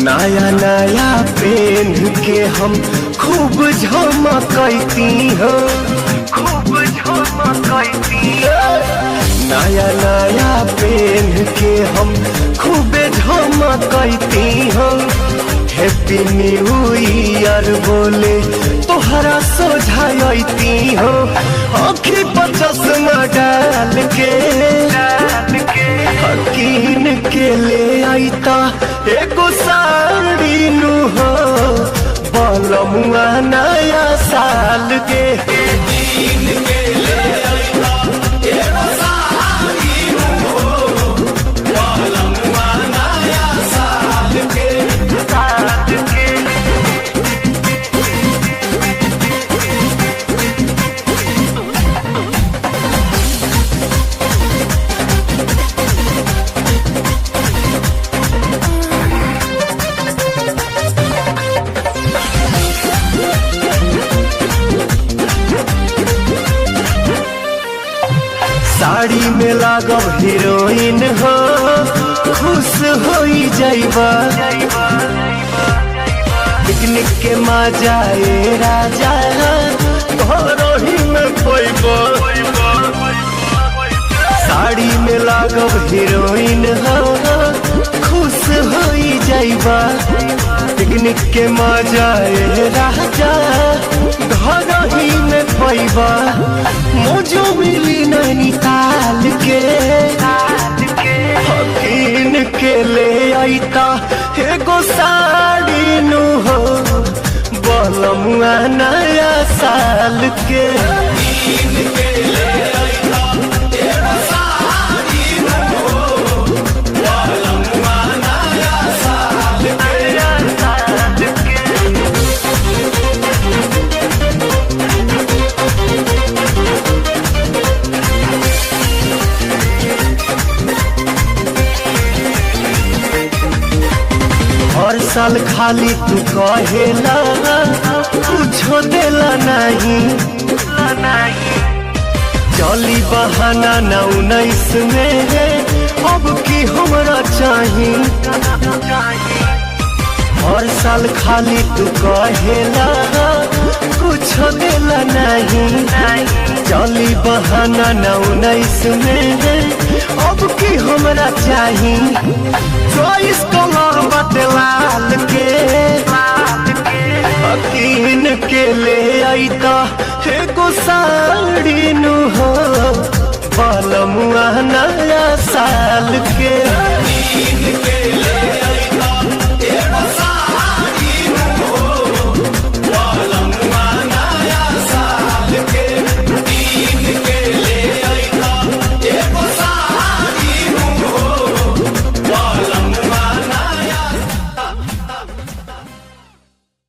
नया नया पेन के हम खूब झमकती हो, खूब झमकती। नया नया पेन के हम खूब झमकती हो। हैप्पी न्यू ईयर बोले तोहरा सोझाती हो। आँखी पर चश्मा डाल के हकीन के ले आईता एगो साड़ी नु हो। बलमुआ नया साल के साड़ी में लागब हीरोइन हो, खुश हो जाइबा। पिकनिक के मजा ए राजा घरोही में खोइबा। साड़ी में लागब हीरोइन हो, खुश हो जाइबा। पिकनिक के मजा ए राजा घरोही में खोइबा। मुझो मिली नैनीताल के हकीन के ले आईता एगो साड़ी नु हो। बलमुआ नया साल के हर साल खाली तू कहेला कुछो देला नहीं। चली बहाना ना 19 में है, अब की हमरा चाही। हर साल खाली तू कहेला कुछो देला नहीं। चली बहाना ना 19 में है, अब की हमरा चाही। चॉइस कलर बदलाल के हकीन के ले आईता एगो साड़ी नु हो। बलमुआ नया साल के